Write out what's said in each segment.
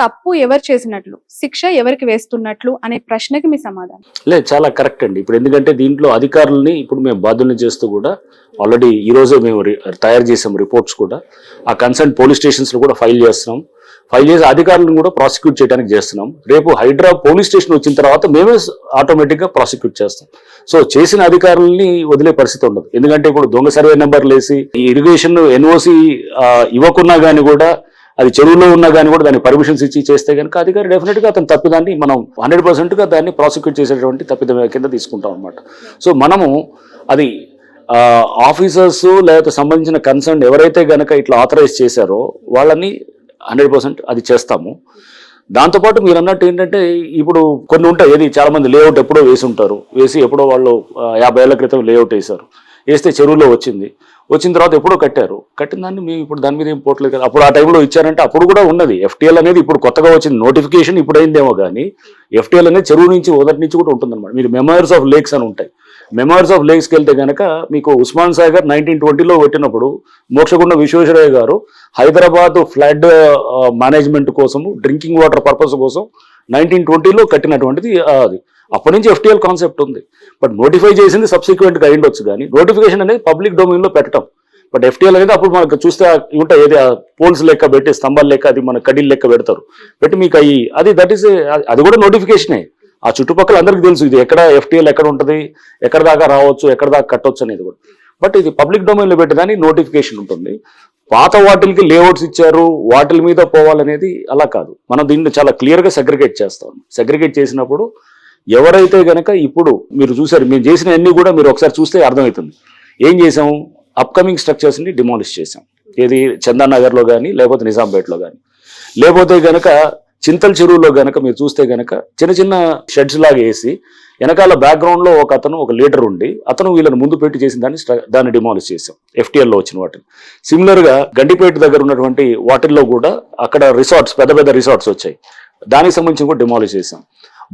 తప్పు ఎవరు చేసినట్లు, శిక్ష ఎవరికి వేస్తున్నట్లు అనే ప్రశ్నకి మీ సమాధానం? లేదు, చాలా కరెక్ట్ అండి. ఇప్పుడు ఎందుకంటే దీంట్లో అధికారులని ఇప్పుడు మేము బాధ్యులను చేస్తూ కూడా ఆల్రెడీ ఈ రోజే మేము తయారు చేసాం రిపోర్ట్స్ కూడా. ఆ కన్సర్న్ పోలీస్ స్టేషన్స్లో కూడా ఫైల్ చేస్తున్నాం. ఫైల్ చేసి అధికారులను కూడా ప్రాసిక్యూట్ చేయడానికి చేస్తున్నాం. రేపు హైడ్రా పోలీస్ స్టేషన్ వచ్చిన తర్వాత మేమే ఆటోమేటిక్గా ప్రాసిక్యూట్ చేస్తాం. సో చేసిన అధికారులని వదిలే పరిస్థితి ఉండదు. ఎందుకంటే ఇప్పుడు దొంగ సర్వే నెంబర్లు వేసి ఈ ఇరిగేషన్ ఎన్ఓసి ఇవ్వకున్నా కానీ కూడా, అది చెరువులో ఉన్నా కానీ కూడా దాన్ని పర్మిషన్స్ ఇచ్చి చేస్తే కనుక అధికారి డెఫినెట్గా అతను తప్పిదాన్ని మనం 100%గా దాన్ని ప్రాసిక్యూట్ చేసేటువంటి తప్పిదం కింద తీసుకుంటాం అనమాట. సో మనము అది ఆఫీసర్స్ లేకపోతే సంబంధించిన కన్సర్న్ ఎవరైతే కనుక ఇట్లా ఆథరైజ్ చేశారో వాళ్ళని 100% అది చేస్తాము. దాంతోపాటు మీరు అన్నట్టు ఏంటంటే ఇప్పుడు కొన్ని ఉంటాయి, ఏది చాలా మంది లేఅవుట్ ఎప్పుడో వేసి ఉంటారు, వేసి ఎప్పుడో వాళ్ళు 50 ఏళ్ల క్రితం లేఅవుట్ వేశారు, వేస్తే చెరువులో వచ్చిన తర్వాత ఎప్పుడో కట్టిన దాన్ని మేము ఇప్పుడు దాని మీద ఏం పోవట్లేదు కదా. అప్పుడు ఆ టైంలో ఇచ్చారంటే అప్పుడు కూడా ఉన్నది ఎఫ్టీఎల్ అనేది. ఇప్పుడు కొత్తగా వచ్చింది నోటిఫికేషన్ ఇప్పుడు అయిందేమో కానీ ఎఫ్టీఎల్ అనేది చెరువు నుంచి మొదటి నుంచి కూడా ఉంటుందన్నమాట. మీరు మెమోరీస్ ఆఫ్ లేక్స్ అని ఉంటాయి. మెమోరీస్ ఆఫ్ లేక్స్కి వెళ్తే కనుక మీకు ఉస్మాన్ సాగర్ 1920లో పెట్టినప్పుడు మోక్షగుండ విశ్వేశ్వరయ్య గారు హైదరాబాద్ ఫ్లడ్ మేనేజ్మెంట్ కోసము, డ్రింకింగ్ వాటర్ పర్పస్ కోసం 1920లో కట్టినటువంటిది అది. అప్పటి నుంచి ఎఫ్టీఎల్ కాన్సెప్ట్ ఉంది. బట్ నోటిఫై చేసింది సబ్సిక్వెంట్గా అయ్యిండొచ్చు కానీ నోటిఫికేషన్ అనేది పబ్లిక్ డొమైన్లో పెట్టడం. బట్ ఎఫ్టీఎల్ అనేది అప్పుడు మనకు చూస్తే ఉంటాయి, ఏది పోల్స్ లెక్క పెట్టి స్తంభాల లెక్క అది మన కడీల లెక్క పెడతారు, పెట్టి మీకు అది దట్ ఈస్ అది కూడా నోటిఫికేషనే. ఆ చుట్టుపక్కల అందరికీ తెలుసు ఇది ఎక్కడ ఎఫ్టీఎల్ ఎక్కడ ఉంటుంది, ఎక్కడ దాకా రావచ్చు, ఎక్కడ దాకా కట్టవచ్చు అనేది కూడా. బట్ ఇది పబ్లిక్ డొమైన్లో పెట్టేదానికి నోటిఫికేషన్ ఉంటుంది. పాత వాటిల్కి లేఅవుట్స్ ఇచ్చారు, వాటిల మీద పోవాలనేది అలా కాదు. మనం దీన్ని చాలా క్లియర్గా సెగ్రిగేట్ చేస్తాం. సెగ్రిగేట్ చేసినప్పుడు ఎవరైతే గనక ఇప్పుడు మీరు చూసారు, మేము చేసిన అన్ని కూడా మీరు ఒకసారి చూస్తే అర్థమవుతుంది. ఏం చేసాం, అప్కమింగ్ స్ట్రక్చర్స్ని డిమాలిష్ చేసాం. ఏది చందానగర్లో కానీ, లేకపోతే నిజాంపేటలో కానీ, లేకపోతే గనక చింతల చెరువులో గనక మీరు చూస్తే గనక చిన్న చిన్న షెడ్స్ లాగా వేసి వెనకాల బ్యాక్గ్రౌండ్లో ఒక లీడర్ ఉండి అతను వీళ్ళని ముందు పెట్టి చేసిన దాన్ని డిమాలిష్ చేసాం ఎఫ్టీఎల్లో వచ్చిన వాటిని. సిమిలర్గా గండిపేట దగ్గర ఉన్నటువంటి వాటిల్లో కూడా అక్కడ రిసార్ట్స్, పెద్ద పెద్ద రిసార్ట్స్ వచ్చాయి, దానికి సంబంధించి కూడా డిమాలిష్ చేసాం.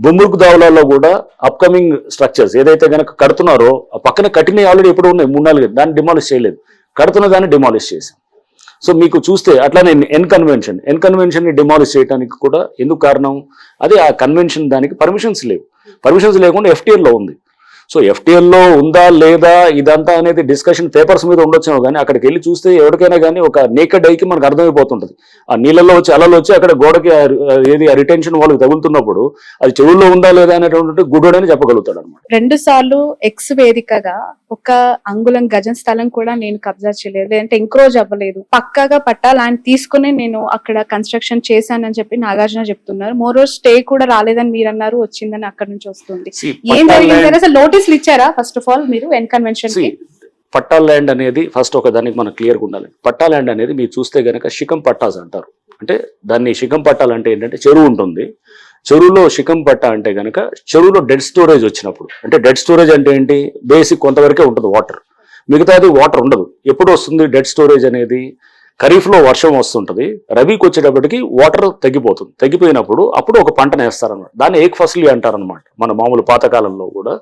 బొమ్మురుకు దావులలో కూడా అప్కమింగ్ స్ట్రక్చర్స్ ఏదైతే కనుక కడుతున్నారో ఆ పక్కన కట్టినవి ఆల్రెడీ ఎప్పుడు ఉన్నాయి 3-4, దాన్ని డిమాలిష్ చేయలేదు, కడుతున్న దాన్ని డిమాలిష్ చేసాం. సో మీకు చూస్తే అట్లానే ఎన్ కన్వెన్షన్ని డిమాలిష్ చేయడానికి కూడా ఎందుకు కారణం, అదే ఆ కన్వెన్షన్ దానికి పర్మిషన్స్ లేవు. పర్మిషన్స్ లేకుండా ఎఫ్టీఎల్లో ఉంది. సో ఎఫ్టీఎల్లో ఉందా లేదా ఇదంతా అనేది డిస్కషన్ పేపర్స్ మీద ఉండొచ్చేమో కానీ అక్కడికి వెళ్ళి చూస్తే ఎవరికైనా కానీ ఒక నేకెడ్ ఐకి మనకు అర్థమైపోతుంటుంది. ఆ నీళ్ళల్లో వచ్చి అలలు వచ్చి అక్కడ గోడకి ఏది ఆ రిటెన్షన్ వాళ్ళకి తగులుతున్నప్పుడు అది చెవుల్లో ఉందా లేదా అనేటువంటి గుడ్డని చెప్పగలుగుతాడు అనమాట. 2 సార్లు ఎక్స్ వేదికగా 1 అంగుళం గజం స్థలం కూడా నేను కబ్జా చేయలేదు, లేదంటే ఎంక్రోజ్ అవ్వలేదు, పక్కాగా పట్టాలు ఆయన తీసుకుని నేను అక్కడ కన్స్ట్రక్షన్ చేశానని చెప్పి నాగార్జున చెప్తున్నారు. మోరో స్టే కూడా రాలేదని మీరు అన్నారు, వచ్చిందని అక్కడ నుంచి వస్తుంది. ఏం జరిగింది అసలు? నోటీసులు ఇచ్చారా ఫస్ట్ ఆఫ్ ఆల్ మీరు ఎన్ కన్వెన్షన్ కి? పట్టా ల్యాండ్ అనేది ఫస్ట్ ఒక దానికి మనకు క్లియర్గా ఉండాలి. పట్టా ల్యాండ్ అనేది మీరు చూస్తే గనక శిఖం పట్టాస్ అంటారు. అంటే దాన్ని శిఖం పట్టాలు అంటే ఏంటంటే చెరువు ఉంటుంది, చెరువులో శిఖం పట్ట అంటే కనుక చెరువులో డెడ్ స్టోరేజ్ వచ్చినప్పుడు, అంటే డెడ్ స్టోరేజ్ అంటే ఏంటి, బేసిక్ కొంతవరకే ఉంటుంది వాటర్, మిగతాది వాటర్ ఉండదు. ఎప్పుడు వస్తుంది డెడ్ స్టోరేజ్ అనేది, ఖరీఫ్లో వర్షం వస్తుంటుంది, రబీకి వచ్చేటప్పటికి వాటర్ తగ్గిపోయినప్పుడు అప్పుడు ఒక పంటను వేస్తారనమాట. దాన్ని ఏక్ ఫసలి అంటారనమాట. మన మామూలు పాతకాలంలో కూడా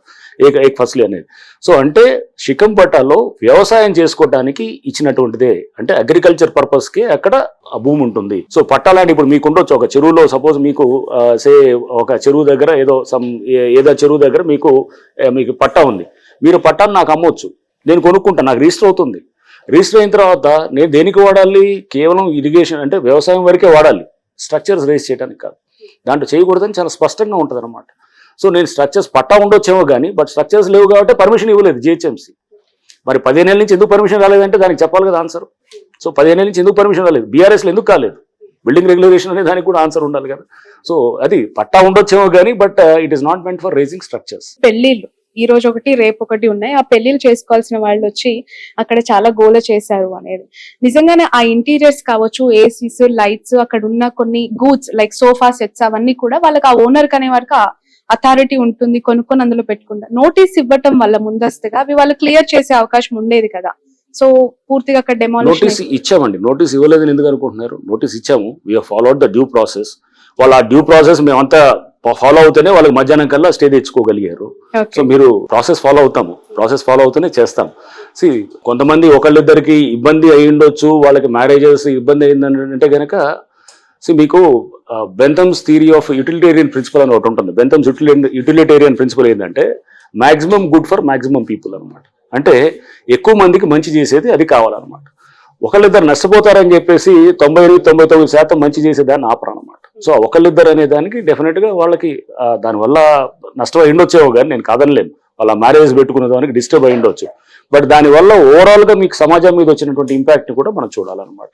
ఏక్ ఫసలి అనేది. సో అంటే శిఖం పట్టాలో వ్యవసాయం చేసుకోవడానికి ఇచ్చినటువంటిదే, అంటే అగ్రికల్చర్ పర్పస్కి అక్కడ ఆ భూమి ఉంటుంది. సో పట్టాలంటే ఇప్పుడు మీకు ఉండొచ్చు ఒక చెరువులో, సపోజ్ మీకు ఒక చెరువు దగ్గర ఏదో చెరువు దగ్గర మీకు పట్టా ఉంది, మీరు పట్టాను నాకు అమ్మొచ్చు, నేను కొనుక్కుంటా, నాకు రిజిస్టర్ అవుతుంది. రిజిస్టర్ అయిన తర్వాత నేను దేనికి వాడాలి, కేవలం ఇరిగేషన్ అంటే వ్యవసాయం వరకే వాడాలి, స్ట్రక్చర్స్ రేస్ చేయడానికి కాదు. దాంట్లో చేయకూడదని చాలా స్పష్టంగా ఉంటుంది అనమాట. సో నేను స్ట్రక్చర్స్ పట్టా ఉండొచ్చేమో కానీ బట్ స్ట్రక్చర్స్ లేవు కాబట్టి పర్మిషన్ ఇవ్వలేదు జిహెచ్ఎంసీ. మరి 15 ఏళ్ళ నుంచి ఎందుకు పర్మిషన్ రాలేదంటే దానికి చెప్పాలి కదా ఆన్సర్. సో 15 ఏళ్ళ నుంచి ఎందుకు పర్మిషన్ రాలేదు, బీఆర్ఎస్లో ఎందుకు కాలేదు, బిల్డింగ్ రెగ్యులేషన్ అనే దానికి కూడా ఆన్సర్ ఉండాలి కదా. సో అది పట్టా ఉండొచ్చేమో కానీ but it is not meant for raising structures. పెళ్లిళ్ళు ఈ రోజు ఒకటి రేపు ఒకటి ఉన్నాయి, ఆ పెళ్లిళ్ళు చేసుకోవాల్సిన వాళ్ళు వచ్చి అక్కడ చాలా గోల చేశారు అనేది నిజంగానే. ఆ ఇంటీరియర్స్ కావచ్చు, ఏసీస్, లైట్స్, అక్కడ ఉన్న కొన్ని గూడ్స్ లైక్ సోఫా సెట్స్ అవన్నీ కూడా వాళ్ళకి ఆ ఓనర్ అనే వరకు అథారిటీ ఉంటుంది, కొనుక్కొని అందులో పెట్టుకుంటారు. నోటీస్ ఇవ్వటం వల్ల ముందస్తుగా అవి వాళ్ళు క్లియర్ చేసే అవకాశం ఉండేది కదా. సో పూర్తిగా అక్కడ నోటీస్ ఇచ్చామండి. నోటీస్ ఇవ్వలేదని ఎందుకు అనుకుంటున్నారు, నోటీస్ ఇచ్చాము, we have followed the due process. వాళ్ళు ఆ డ్యూ ప్రాసెస్ మేమంతా ఫాలో అవుతూనే వాళ్ళకి మధ్యాహ్నం కల్లా స్టే తెచ్చుకోగలిగారు. సో మీరు ప్రాసెస్ ఫాలో అవుతూనే చేస్తాం. కొంతమంది ఒకళ్ళిద్దరికి ఇబ్బంది అయి ఉండొచ్చు, వాళ్ళకి మ్యారేజెస్ ఇబ్బంది అయిందంటే కనుక సో మీకు బెంథమ్స్ థియరీ ఆఫ్ యూటిలిటేరియన్ ప్రిన్సిపల్ అని ఒకటి ఉంటుంది. బెంథమ్స్ యూటిలిటేరియన్ ప్రిన్సిపల్ ఏంటంటే maximum good for maximum people అనమాట. అంటే ఎక్కువ మందికి మంచి చేసేది అది కావాలన్నమాట. ఒకళ్ళిద్దరు నష్టపోతారని చెప్పేసి 98-99% మంచి చేసేదాన్ని ఆపరనమాట. సో ఒకళ్ళిద్దరు అనే దానికి డెఫినెట్గా వాళ్ళకి దానివల్ల నష్టం అయిండొచ్చేవో కానీ నేను కాదనలేను. వాళ్ళ మ్యారేజ్ పెట్టుకునే దానికి డిస్టర్బ్ అయిండొచ్చు. బట్ దానివల్ల ఓవరాల్గా మీకు సమాజం మీద వచ్చినటువంటి ఇంపాక్ట్ కూడా మనం చూడాలన్నమాట.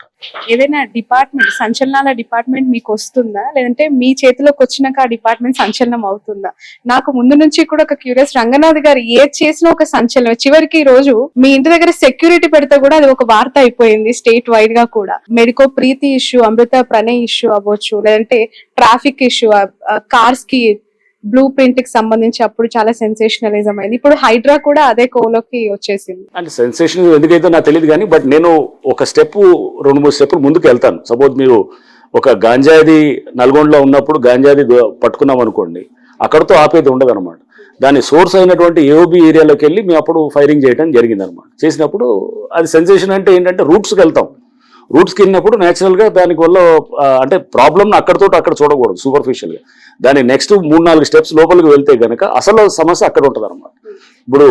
ఏదైనా డిపార్ట్మెంట్ సంచలనాల డిపార్ట్మెంట్ మీకు వస్తుందా, లేదంటే మీ చేతిలోకి వచ్చినాక ఆ డిపార్ట్మెంట్ సంచలనం అవుతుందా? నాకు ముందు నుంచి కూడా ఒక క్యూరియస్, రంగనాథ్ గారు ఏది చేసినా ఒక సంచలనం. చివరికి ఈ రోజు మీ ఇంటి దగ్గర సెక్యూరిటీ పెడితే కూడా అది ఒక వార్త అయిపోయింది స్టేట్ వైడ్ గా కూడా. మెడికో ప్రీతి ఇష్యూ, అమృత ప్రణయ్ ఇష్యూ అవ్వచ్చు, లేదంటే ట్రాఫిక్ ఇష్యూ, కార్స్ కి బ్లూ ప్రింట్ కి సంబంధించి అప్పుడు చాలా సెన్సేషనలిజం అయింది. ఇప్పుడు హైడ్రా కూడా అదే కోలోకి వచ్చేసింది. అంటే సెన్సేషన్ ఎందుకైతే నాకు తెలియదు కానీ, బట్ నేను ఒక స్టెప్ 2-3 స్టెప్పులు ముందుకు వెళ్తాను. సపోజ్ మీరు ఒక గాంజాది నల్గొండలో ఉన్నప్పుడు గాంజాది పట్టుకున్నాం అనుకోండి, అక్కడతో ఆపేది ఉండదు అనమాట. దాని సోర్స్ అయినటువంటి ఏఓబి ఏరియాలోకి వెళ్ళి మేము అప్పుడు ఫైరింగ్ చేయడం జరిగింది అనమాట. చేసినప్పుడు అది సెన్సేషన్ అంటే ఏంటంటే రూట్స్కి వెళ్తాం. రూట్స్కి వెళ్ళినప్పుడు న్యాచురల్గా దానికి వల్ల అంటే ప్రాబ్లమ్ని అక్కడ చూడకూడదు సూపర్ఫిషియల్గా. దాని నెక్స్ట్ 3-4 స్టెప్స్ లోపలికి వెళ్తే కనుక అసలు సమస్య అక్కడ ఉంటుంది అనమాట. ఇప్పుడు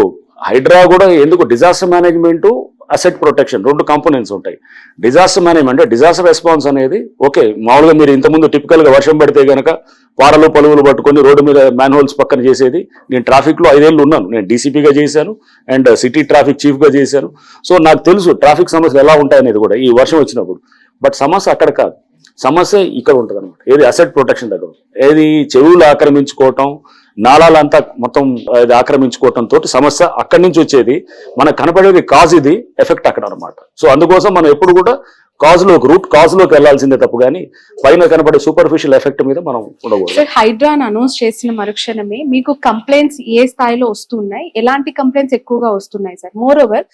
హైడ్రా కూడా ఎందుకు disaster management, asset protection 2 components ఉంటాయి. డిజాస్టర్ మేనేజ్మెంట్ అంటే డిజాస్టర్ రెస్పాన్స్ అనేది ఓకే, మామూలుగా మీరు ఇంతకుముందు టిపికల్గా వర్షం పడితే కనుక పారలు పలువులు పట్టుకొని రోడ్డు మీద మ్యాన్హోల్స్ పక్కన చేసేది. నేను ట్రాఫిక్లో 5 ఏళ్ళు ఉన్నాను. నేను డీసీపీగా చేశాను అండ్ సిటీ ట్రాఫిక్ చీఫ్గా చేశాను. సో నాకు తెలుసు ట్రాఫిక్ సమస్యలు ఎలా ఉంటాయనేది కూడా ఈ వర్షం వచ్చినప్పుడు. బట్ సమస్య అక్కడ కాదు, సమస్య ఇక్కడ ఉంటుంది అనమాట. ఏది అసెట్ ప్రొటెక్షన్ దగ్గర, ఏది చెరువులు ఆక్రమించుకోవటం, నాళాలంతా మొత్తం ఆక్రమించుకోవటం తోటి సమస్య అక్కడి నుంచి వచ్చేది. మనకు కనపడేది కాజ్, ఇది ఎఫెక్ట్ అక్కడ అనమాట. సో అందుకోసం మనం ఎప్పుడు కూడా రూట్ కాజ్లోకి వెళ్లాల్సిందే తప్పు కానీ పైన కనబడే సూపర్ఫిషియల్ ఎఫెక్ట్ మీద మనం ఉండకూడదు. హైడ్రాన్ అనౌన్స్ చేసిన మరుక్షణమే మీకు కంప్లైంట్స్ ఏ స్థాయిలో వస్తున్నాయి, ఎలాంటి కంప్లైంట్స్ ఎక్కువగా వస్తున్నాయి సార్? మోర్ ఓవర్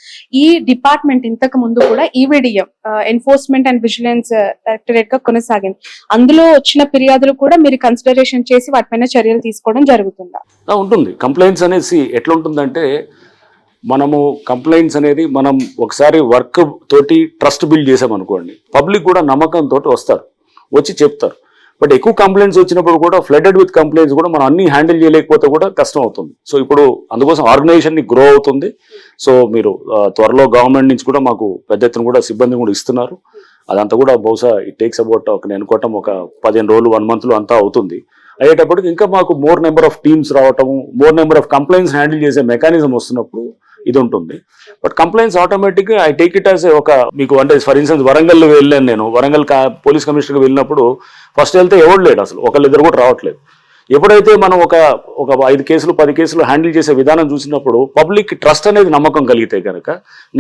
ఈ డిపార్ట్మెంట్ ఇంతకు ముందు కూడా EVDM enforcement and vigilance directorate గా కొనసాగింది. అందులో వచ్చిన ఫిర్యాదులు కూడా మీరు కన్సిడరేషన్ చేసి వాటిపైన చర్యలు తీసుకోవడం జరుగుతుందా? ఉంటుంది. కంప్లైంట్స్ అనేసి ఎట్లా ఉంటుందంటే, మనము కంప్లైంట్స్ అనేది మనం ఒకసారి వర్క్ తోటి ట్రస్ట్ బిల్డ్ చేసామనుకోండి, పబ్లిక్ కూడా నమ్మకంతో వస్తారు, వచ్చి చెప్తారు. బట్ ఎక్కువ కంప్లైంట్స్ వచ్చినప్పుడు కూడా ఫ్లడెడ్ విత్ కంప్లైంట్స్ కూడా మనం అన్ని హ్యాండిల్ చేయలేకపోతే కూడా కష్టం అవుతుంది. సో ఇప్పుడు అందుకోసం ఆర్గనైజేషన్ గ్రో అవుతుంది. సో మీరు త్వరలో గవర్నమెంట్ నుంచి కూడా మాకు పెద్ద ఎత్తున కూడా సిబ్బంది కూడా ఇస్తున్నారు. అదంతా కూడా బహుశా ఇట్ టేక్స్ అబౌట్ నేను అనుకోవటం ఒక 15 రోజులు 1 month అంతా అవుతుంది. అయ్యేటప్పటికి ఇంకా మాకు మోర్ నెంబర్ ఆఫ్ టీమ్స్ రావటము, more number of complaints handle చేసే మెకానిజం వస్తున్నప్పుడు ఇది ఉంటుంది. బట్ కంప్లైంట్స్ ఆటోమేటిక్గా ఐ టేక్ ఇట్ యాజ్ ఒక, మీకు అంటే ఫర్ ఇన్స్టెన్స్ వరంగల్ వెళ్ళాను నేను. వరంగల్ పోలీస్ కమిషనర్కి వెళ్ళినప్పుడు ఫస్ట్ వెళ్తే ఎవరు లేడు, అసలు ఒకళ్ళిద్దరు కూడా రావట్లేదు. ఎప్పుడైతే మనం ఒక 5 కేసులు 10 కేసులు హ్యాండిల్ చేసే విధానం చూసినప్పుడు పబ్లిక్ ట్రస్ట్ అనేది నమ్మకం కలిగితే కనుక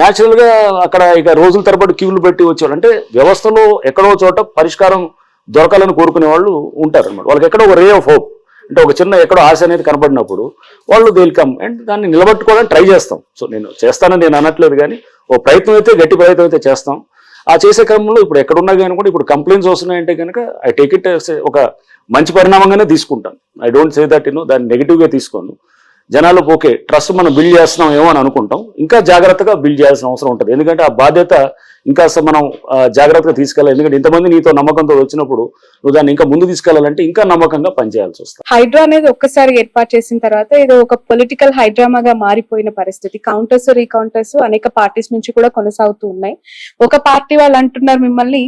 న్యాచురల్గా అక్కడ ఇక రోజుల తరబడి క్యూలు పెట్టి వచ్చేవాళ్ళు, అంటే వ్యవస్థలో ఎక్కడో చోట పరిష్కారం దొరకాలని కోరుకునే వాళ్ళు ఉంటారు అనమాట. వాళ్ళకి ఎక్కడో ఒక రే ఆఫ్ హోప్, అంటే ఒక చిన్న ఎక్కడో ఆశ అనేది కనబడినప్పుడు వాళ్ళు వెల్కమ్ అండ్ దాన్ని నిలబెట్టుకోవడానికి ట్రై చేస్తాం. సో నేను చేస్తానని నేను అనట్లేదు కానీ ఓ ప్రయత్నం అయితే, గట్టి ప్రయత్నం అయితే చేస్తాం. ఆ చేసే క్రమంలో ఇప్పుడు ఎక్కడున్నా కానీ కూడా ఇప్పుడు కంప్లైంట్స్ వస్తున్నాయంటే కనుక ఐ టేక్ ఇట్ ఒక మంచి పరిణామంగానే తీసుకుంటాను. ఐ డోంట్ సే దట్ దాన్ని నెగిటివ్గా తీసుకోను. జనాలు ఓకే ట్రస్ట్ మనం బిల్డ్ చేస్తున్నాం ఏమో అని అనుకుంటాం, ఇంకా జాగ్రత్తగా బిల్డ్ చేయాల్సిన అవసరం ఉంటుంది. ఎందుకంటే ఆ బాధ్యత ఇంకా మనం జాగ్రత్తగా తీసుకెళ్ళాలి. ఎందుకంటే ఇంతమంది నీతో నమ్మకంతో వచ్చినప్పుడు నువ్వు దాన్ని ఇంకా ముందు తీసుకెళ్లాలంటే ఇంకా నమ్మకంగా పనిచేయాల్సి వస్తుంది. హైడ్రా అనేది ఒక్కసారి ఏర్పాటు చేసిన తర్వాత ఇది ఒక పొలిటికల్ హైడ్రామాగా మారిపోయిన పరిస్థితి. కౌంటర్స్ రీకౌంటర్స్ అనేక పార్టీస్ నుంచి కూడా కొనసాగుతూ ఉన్నాయి. ఒక పార్టీ వాళ్ళు అంటున్నారు మిమ్మల్ని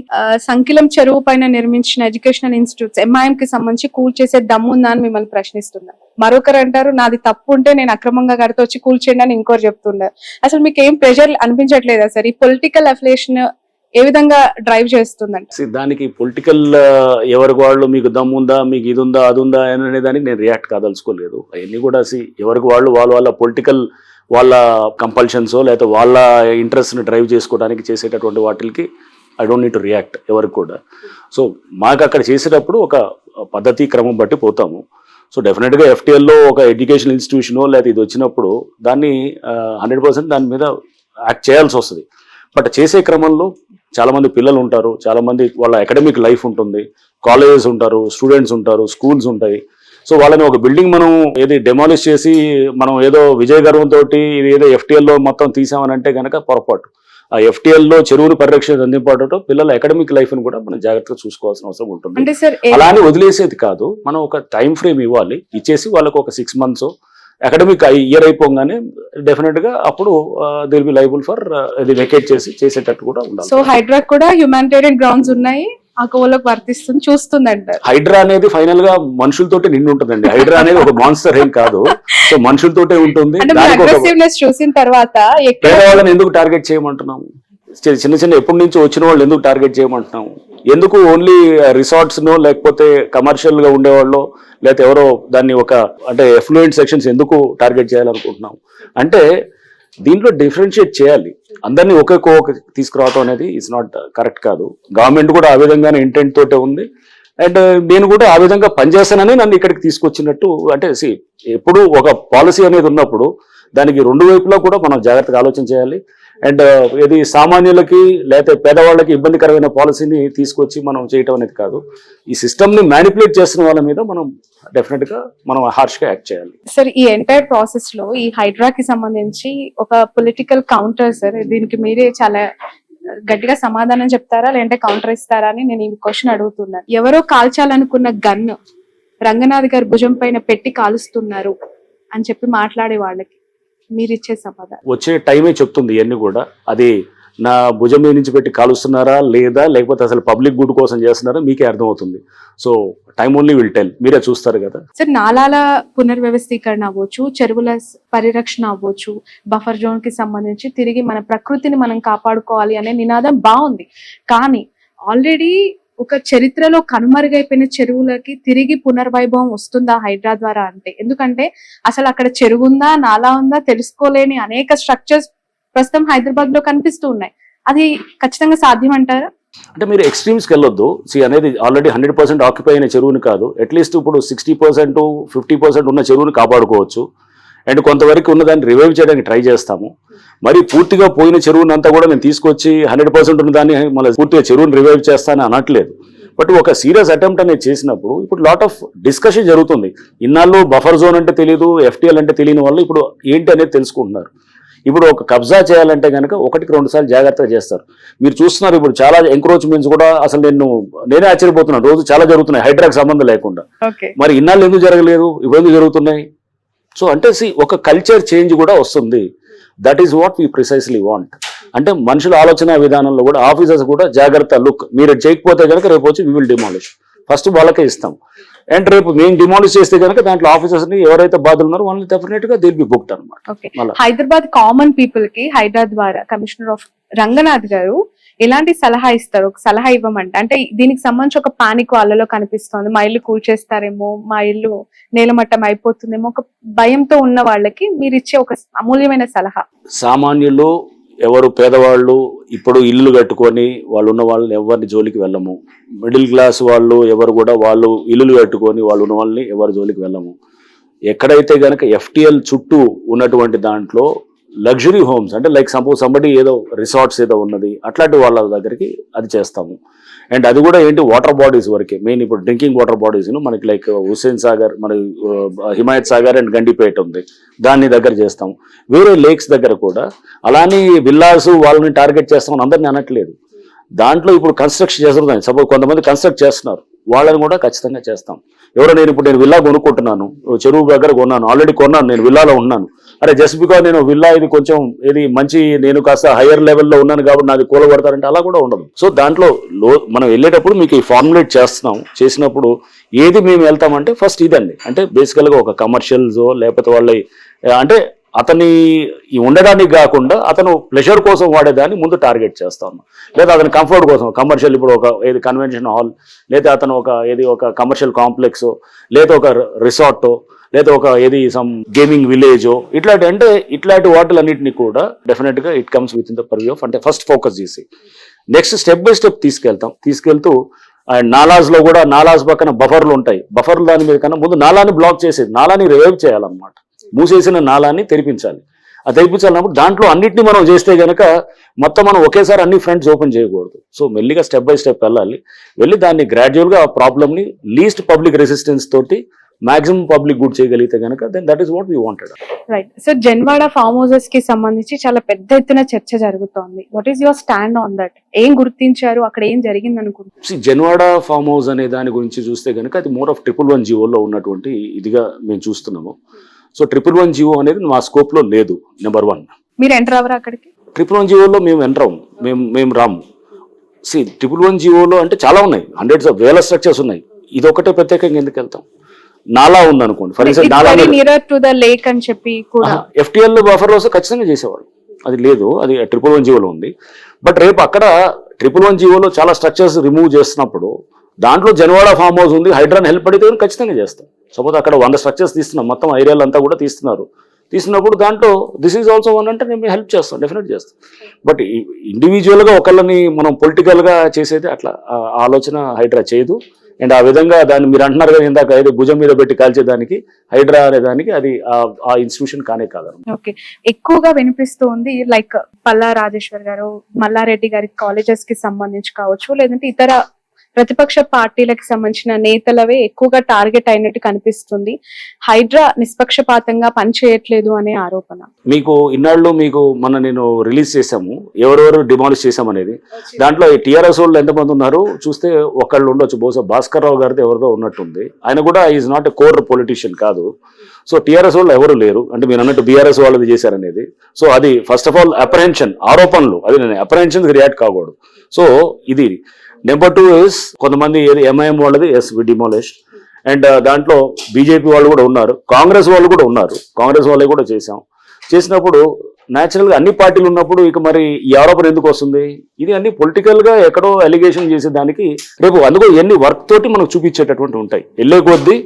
సంకిలం చెరువు పైన నిర్మించిన ఎడ్యుకేషనల్ ఇన్స్టిట్యూట్స్ ఎంఐఎం కి సంబంధించి కూల్ చేసే దమ్ముందా అని మిమ్మల్ని ప్రశ్నిస్తున్నారు. మరొకరు అంటారు నాది తప్పు ఉంటే నేను అక్రమంగా కడితే వచ్చి కూల్ చేయండి అని ఇంకోరు చెప్తున్నారు. అసలు మీకు ఏం ప్రెషర్ అనిపించట్లేదా సార్? ఈ పొలిటికల్ అఫిలియేషన్ ఏ విధంగా డ్రైవ్ చేస్తుందంటే దానికి పొలిటికల్ ఎవరికి వాళ్ళు మీకు దమ్ముందా, మీకు ఇది ఉందా అది ఉందా అనే దానికి నేను రియాక్ట్ కాదలుచుకోలేదు. అవన్నీ కూడా ఎవరికి వాళ్ళు వాళ్ళ పొలిటికల్ వాళ్ళ కంపల్షన్సో లేకపోతే వాళ్ళ ఇంట్రెస్ట్ని డ్రైవ్ చేసుకోవడానికి చేసేటటువంటి వాటికి I don't need to react ఎవరికి కూడా. సో మాకు అక్కడ చేసేటప్పుడు ఒక పద్ధతి క్రమం బట్టి పోతాము. సో డెఫినెట్గా ఎఫ్టీఎల్లో ఒక ఎడ్యుకేషన్ ఇన్స్టిట్యూషనో లేదా ఇది వచ్చినప్పుడు దాన్ని 100% దాని మీద యాక్ట్ చేయాల్సి వస్తుంది. బట్ చేసే క్రమంలో చాలామంది పిల్లలు ఉంటారు, చాలామంది వాళ్ళ అకాడమిక్ లైఫ్ ఉంటుంది, కాలేజెస్ ఉంటారు, స్టూడెంట్స్ ఉంటారు, స్కూల్స్ ఉంటాయి. సో వాళ్ళని ఒక బిల్డింగ్ మనం ఏది డెమాలిష్ చేసి మనం ఏదో విజయ గర్వంతో ఇది ఏదో ఎఫ్టీఎల్లో మొత్తం తీసామని అంటే కనుక పొరపాటు. ఆ FTL లో చెరువుని పరిరక్షణ అందింపడంతో పిల్లల అకాడమిక్ లైఫ్ ని కూడా మనం జాగ్రత్తగా చూసుకోవాల్సిన అవసరం ఉంటుంది. అంటే సార్ అలా అని వదిలేసేది కాదు, మనం ఒక టైం ఫ్రేమ్ ఇవ్వాలి, ఇచ్చేసి వాళ్ళకు ఒక 6 months అకాడమిక్ ఇయర్ అయిపోగానే డెఫినెట్ గా అప్పుడు they will be liable for ఇది వెకేట్ చేసేటట్టు కూడా ఉండాలి. సో హైడ్రా కూడా హ్యూమానిటేరియన్ గ్రౌండ్స్ ఉన్నాయి, ఆ గోలకు వర్తిస్తుంది, చూస్తుంది అంటారు. హైడ్రా అనేది ఫైనల్ గా మనుషులతోటే నిండి ఉంటుందండి. హైడ్రా అనేది ఒక మాన్స్టర్ ఏం కాదు, సో మనుషులతోటే ఉంటుంది. చూసిన తర్వాత పేదవాళ్ళని ఎందుకు టార్గెట్ చేయమంటున్నాము? చిన్న చిన్న ఎప్పటి నుంచి వచ్చిన వాళ్ళు ఎందుకు టార్గెట్ చేయమంటున్నాము? ఎందుకు ఓన్లీ రిసార్ట్స్ నో లేకపోతే కమర్షియల్ గా ఉండేవాళ్ళు లేకపోతే ఎవరో దాన్ని ఒక అంటే ఎఫ్లూయెంట్ సెక్షన్స్ ఎందుకు టార్గెట్ చేయాలనుకుంటున్నాం అంటే దీంట్లో డిఫరెన్షియేట్ చేయాలి. అందరినీ ఒకే తీసుకురావడం అనేది ఇట్స్ నాట్ కరెక్ట్ కాదు. గవర్నమెంట్ కూడా ఆ విధంగానే ఇంటెంట్ తోటే ఉంది. అండ్ నేను కూడా ఆ విధంగా పనిచేస్తానని నన్ను ఇక్కడికి తీసుకొచ్చినట్టు. అంటే ఎప్పుడు ఒక పాలసీ అనేది ఉన్నప్పుడు దానికి రెండు వైపులా కూడా మనం జాగ్రత్తగా ఆలోచన చేయాలి. అండ్ ఇది సామాన్యులకి లేకపోతే పేదవాళ్ళకి ఇబ్బందికరమైన పాలసీని తీసుకొచ్చి మనం చేయటం అనేది కాదు. ఈ సిస్టమ్ని మ్యానిపులేట్ చేస్తున్న వాళ్ళ మీద మనం డెఫినెట్ గా మనం హార్ష్గా యాక్ట్ చేయాలి. సార్ ఈ ఎంటైర్ ప్రాసెస్ లో ఈ హైడ్రాకి సంబంధించి ఒక పొలిటికల్ కౌంటర్ సార్, దీనికి మీరే చాలా గట్టిగా సమాధానం చెప్తారా లేదంటే కౌంటర్ ఇస్తారా అని నేను ఈ క్వశ్చన్ అడుగుతున్నాను. ఎవరో కాల్చాలనుకున్న గన్ రంగనాథ్ గారి భుజం పైన పెట్టి కాలుస్తున్నారు అని చెప్పి మాట్లాడే వాళ్ళకి మీరు ఇచ్చే సమాధానం? వచ్చే టైమే చెప్తుంది ఇవన్నీ కూడా. అది నా భుజం మీద నుంచి పెట్టి కాలుస్తున్నారా లేదా లేకపోతే అసలు పబ్లిక్ గుడ్ కోసం చేస్తున్నారా మీకే అర్థమవుతుంది. So time only will tell, మీరే చూస్తారు కదా. సార్ నాలాల పునర్వ్యవస్థీకరణ అవ్వచ్చు, చెరువుల పరిరక్షణ అవ్వచ్చు, బఫర్ జోన్ కి సంబంధించి తిరిగి మన ప్రకృతిని మనం కాపాడుకోవాలి అనే నినాదం బాగుంది. కానీ ఆల్రెడీ ఒక చరిత్రలో కనుమరుగైపోయిన చెరువులకి తిరిగి పునర్వైభవం వస్తుందా హైడ్రా ద్వారా అంటే? ఎందుకంటే అసలు అక్కడ చెరువు ఉందా నాలా ఉందా తెలుసుకోలేని అనేక స్ట్రక్చర్స్ ప్రస్తుతం హైదరాబాద్ లో కనిపిస్తూ ఉన్నాయి. అది ఖచ్చితంగా సాధ్యం అంటారా? అంటే మీరు ఎక్స్ట్రీమ్స్కి వెళ్ళొద్దు. అనేది ఆల్రెడీ 100% ఆక్యుపై అయిన చెరువుని కాదు, అట్లీస్ట్ ఇప్పుడు 60% 50% ఉన్న చెరువుని కాపాడుకోవచ్చు. అండ్ కొంతవరకు ఉన్నదాన్ని రివైవ్ చేయడానికి ట్రై చేస్తాము. మరి పూర్తిగా పోయిన చెరువునంతా కూడా నేను తీసుకొచ్చి 100% ఉన్నదాన్ని మళ్ళీ పూర్తిగా చెరువుని రివైవ్ చేస్తానని అనట్లేదు. బట్ ఒక సీరియస్ అటెంప్ట్ అనేది చేసినప్పుడు ఇప్పుడు లాట్ ఆఫ్ డిస్కషన్ జరుగుతుంది. ఇన్నాళ్ళు బఫర్ జోన్ అంటే తెలియదు, FTL అంటే తెలియని వాళ్ళు ఇప్పుడు ఏంటి అనేది తెలుసుకుంటున్నారు. ఇప్పుడు ఒక కబ్జా చేయాలంటే కనుక 1-2 సార్లు జాగ్రత్తగా చేస్తారు. మీరు చూస్తున్నారు ఇప్పుడు చాలా ఎంక్రోచ్మెంట్స్ కూడా అసలు నేనే ఆశ్చర్యపోతున్నాను. రోజు చాలా జరుగుతున్నాయి హైడ్రాకి సంబంధం లేకుండా. మరి ఇన్నాళ్ళు ఎందుకు జరగలేదు, ఇప్పుడు ఎందుకు జరుగుతున్నాయి? సో అంటే ఒక కల్చర్ చేంజ్ కూడా వస్తుంది. That is what we precisely want. అంటే మనుషుల ఆలోచన విధానంలో కూడా ఆఫీసర్స్ కూడా జాగ్రత్త లుక్, మీరు చేయకపోతే కనుక రేపు వచ్చి వీ విల్ డిమాలిష్, ఫస్ట్ వాళ్ళకే ఇస్తాం. అండ్ రేపు మేము డిమాలిష్ చేస్తే కనుక దాంట్లో ఆఫీసర్స్ ని ఎవరైతే బాధలు ఉన్నారో వాళ్ళని డెఫినెట్ గా దిల్ బి బుక్డ్ అనమాట. హైదరాబాద్ కామన్ పీపుల్ కి హైడ్రా ద్వారా కమిషనర్ ఆఫ్ రంగనాథ్ గారు ఎలాంటి సలహా ఇస్తారు? ఒక సలహా ఇవ్వమంటే అంటే దీనికి సంబంధించి ఒక పానిక్ వాళ్ళలో కనిపిస్తోంది, మా ఇల్లు కూల్చేస్తారేమో, మా ఇల్లు నేలమట్టం అయిపోతుందేమో, ఒక భయంతో ఉన్న వాళ్ళకి మీరు ఇచ్చే ఒక అమూల్యమైన సలహా. సామాన్యులు ఎవరు పేదవాళ్ళు ఇప్పుడు ఇల్లు కట్టుకొని వాళ్ళు ఉన్న వాళ్ళని ఎవరిని జోలికి వెళ్ళము. మిడిల్ క్లాస్ వాళ్ళు ఎవరు కూడా వాళ్ళు ఇల్లులు కట్టుకొని వాళ్ళు ఉన్న వాళ్ళని ఎవరి జోలికి వెళ్ళము. ఎక్కడైతే కనుక FTL చుట్టూ ఉన్నటువంటి దాంట్లో లగ్జరీ హోమ్స్ అంటే లైక్ సపోజ్ సంబడి ఏదో రిసార్ట్స్ ఏదో ఉన్నది అట్లాంటి వాళ్ళ దగ్గరికి అది చేస్తాము. అండ్ అది కూడా ఏంటి వాటర్ బాడీస్ వరకే, మెయిన్ ఇప్పుడు డ్రింకింగ్ వాటర్ బాడీస్ మనకి లైక్ హుస్సేన్ సాగర్, మన హిమాయత్ సాగర్ అండ్ గండిపేట ఉంది, దాన్ని దగ్గర చేస్తాము. వేరే లేక్స్ దగ్గర కూడా అలానే విల్లాస్ వాళ్ళని టార్గెట్ చేస్తామని అందరినీ అనట్లేదు. దాంట్లో ఇప్పుడు కన్స్ట్రక్షన్ చేస్తున్నారు, సపోజ్ కొంతమంది కన్స్ట్రక్ట్ చేస్తున్నారు, వాళ్ళని కూడా ఖచ్చితంగా చేస్తాం. ఎవరో నేను విల్లా కొనుక్కుంటున్నాను, చెరువు దగ్గర కొన్నాను, ఆల్రెడీ కొన్నాను, నేను విల్లాలో ఉన్నాను, అరే జస్ట్ బికాజ్ నేను విల్లా ఇది కొంచెం ఇది మంచి నేను కాస్త హైయర్ లెవెల్లో ఉన్నాను కాబట్టి నాది కూలగొడతారంటే అలా కూడా ఉండదు. సో దాంట్లో మనం వెళ్ళేటప్పుడు మీకు ఈ ఫార్ములేట్ చేస్తున్నాం. చేసినప్పుడు ఏది మేము వెళ్తామంటే ఫస్ట్ ఇదండి, అంటే బేసికల్గా ఒక కమర్షియల్స్ లేకపోతే వాళ్ళ అంటే అతని ఉండడానికి కాకుండా అతను ప్లెజర్ కోసం వాడేదాన్ని ముందు టార్గెట్ చేస్తా ఉన్నాం. లేదా అతని కంఫర్ట్ కోసం కమర్షియల్ ఇప్పుడు ఒక ఏది కన్వెన్షన్ హాల్, లేదా అతను ఒక కమర్షియల్ కాంప్లెక్స్, లేదా ఒక రిసార్ట్, లేదా ఒక సమ్ గేమింగ్ విలేజ్, ఇట్లాంటి వాటిలన్నింటినీ కూడా డెఫినెట్ గా it comes with in the purview of, అంటే ఫస్ట్ ఫోకస్ చేసి నెక్స్ట్ స్టెప్ బై స్టెప్ తీసుకెళ్తూ అండ్ నాలాస్ లో కూడా నాలాస్ పక్కన బఫర్లు ఉంటాయి. బఫర్లు దాని మీద కన్నా ముందు నాలాని బ్లాక్ చేసేది, నాలాని రివైవ్ చేయాలన్నమాట. మూసేసిన నాలాన్ని తెరిపించాలి. అది తెరిపించాలన్నప్పుడు దాంట్లో అన్నింటినీ మనం చేస్తే కనుక మొత్తం మనం ఒకేసారి అన్ని ఫ్రంట్స్ ఓపెన్ చేయకూడదు. సో మెల్లిగా స్టెప్ బై స్టెప్ వెళ్ళాలి. వెళ్ళి దాన్ని గ్రాడ్యువల్గా ఆ ప్రాబ్లమ్ని లీస్ట్ పబ్లిక్ రెసిస్టెన్స్ తోటి మాక్సిమం పబ్లిక్ గుడ్ చేయగలిగితే కనుక then that is what we wanted. Right sir, Janwada farm houses కి సంబంధించి చాలా పెద్ద ఎత్తున చర్చ జరుగుతోంది. What is your stand on that? ఏం గుర్తించారు, అక్కడ ఏం జరిగింది అనుకుంటున్నారు? జన్వాడ ఫామ్ హౌస్ అనే దాని గురించి చూస్తే కనుక అది మోర్ ఆఫ్ 111 జీవోలో ఉన్నటువంటి ఇదిగా మేము చూస్తున్నాము. సో 111 జీవో అనేది మా స్కోప్ లో లేదు. నెంబర్ 1, మీరు ఎంటర్ అవ్వరా అక్కడికి? 111 జీవోలో మేము ఎంటర్ అవ్వం, మేము రాము. 111 జీవోలో అంటే చాలా ఉన్నాయి, హండ్రెడ్స్ ఆఫ్ వేల స్ట్రక్చర్స్ ఉన్నాయి. ఇది ఒకటే ప్రత్యేకంగా ఎందుకు వెళ్తాం? నాలా ఉంది అనుకోండి, ఫర్ ఎగ్జాంపుల్ నాలా నియర్ టు ద లేక్ అని చెప్పి కూడా FTL బఫర్ హౌస్ ఖచ్చితంగా చేసేవాడు, అది లేదు, అది 111 జీవోలో ఉంది. బట్ రేపు అక్కడ 111 జీవోలో చాలా స్ట్రక్చర్స్ రిమూవ్ చేస్తున్నప్పుడు దాంట్లో జన్వాడ ఫామ్ హౌస్ ఉంది, హైడ్రాన్ హెల్ప్ అడిగితే ఖచ్చితంగా చేస్తాం. సపోజ్ అక్కడ 100 స్ట్రక్చర్స్ తీస్తున్నాం, మొత్తం ఏరియాలు అంతా కూడా తీస్తున్నప్పుడు దాంట్లో దిస్ ఈజ్ ఆల్సో వన్ అంటే మేము హెల్ప్ చేస్తాం, డెఫినెట్ చేస్తాం. బట్ ఇండివిజువల్గా ఒకళ్ళని మనం పొలిటికల్గా చేసేది అట్లా ఆలోచన హైడ్రా చేయదు. అండ్ ఆ విధంగా దాన్ని మీరు అంటున్నారు కదా ఇందాక ఏదో భుజం మీద పెట్టి కాల్చేదానికి హైడ్రా అనే దానికి అది ఆ ఇన్స్టిట్యూషన్ కానే కాదు. ఓకే, ఎక్కువగా వినిపిస్తుంది లైక్ పల్లా రాజేశ్వర్ గారు, మల్లారెడ్డి గారి కాలేజెస్ కి సంబంధించి కావచ్చు, లేదంటే ఇతర ప్రతిపక్ష పార్టీలకు సంబంధించిన నేతలవే ఎక్కువగా టార్గెట్ అయినట్టు కనిపిస్తుంది. హైడ్రా నిష్పక్షపాతంగా పనిచేయట్లేదు అనే ఆరోపణ. మీకు ఇన్నాళ్ళు మొన్న నేను రిలీజ్ చేశాము ఎవరెవరు డిమాలిష్ చేశామనేది. దాంట్లో టీఆర్ఎస్ వాళ్ళు ఎంతమంది ఉన్నారు చూస్తే ఒకళ్ళు ఉండొచ్చు, బహుశా భాస్కర్ రావు గారితో ఎవరిదో ఉన్నట్టుంది. ఆయన కూడా is not a core politician కాదు. సో టీఆర్ఎస్ వాళ్ళు ఎవరు లేరు అంటే మీరు అన్నట్టు బీఆర్ఎస్ వాళ్ళది చేశారనేది. సో అది ఫస్ట్ ఆఫ్ ఆల్ అప్రహెన్షన్, ఆరోపణలు, అది నేను అప్రహెన్షన్కి రియాక్ట్ కాకూడదు. సో ఇది నెంబర్ 2 ఇస్ కొంతమంది MIM వాళ్ళది వి డిమాలిష్డ్. అండ్ దాంట్లో బీజేపీ వాళ్ళు కూడా ఉన్నారు, కాంగ్రెస్ వాళ్ళు కూడా ఉన్నారు, కాంగ్రెస్ వాళ్ళే కూడా చేసినప్పుడు న్యాచురల్గా అన్ని పార్టీలు ఉన్నప్పుడు ఇక మరి ఈ ఆరోపణ ఎందుకు వస్తుంది? ఇది అన్ని పొలిటికల్గా ఎక్కడో అలిగేషన్ చేసేదానికి రేపు అందుకో ఎన్ని వర్క్ తోటి మనకు చూపించేటటువంటి ఉంటాయి. వెళ్ళే కొద్దీ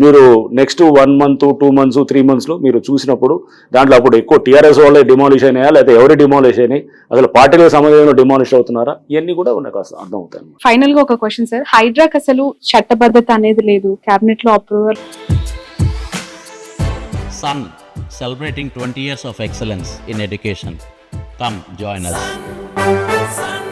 మీరు నెక్స్ట్ 1 month 2 months 3 monthsలో మీరు చూసినప్పుడు దాంట్లో అప్పుడు ఎక్కువ టీఆర్ఎస్ వాళ్ళే డిమాలిష్ అయినాయా లేకపోతే ఎవరు డిమాలిష్ అయినాయి, అసలు పార్టీలకు సంబంధించిన డిమాలిష్ అవుతున్నారా, ఇవన్నీ కూడా నాకు అర్థం అవుతాయి. ఫైనల్ గా ఒక క్వశ్చన్ సార్, హైడ్రాక్ అసలు చట్టబద్ధత అనేది లేదు, క్యాబినెట్ లో approval. Sun, celebrating 20 years of excellence in education. Come join us.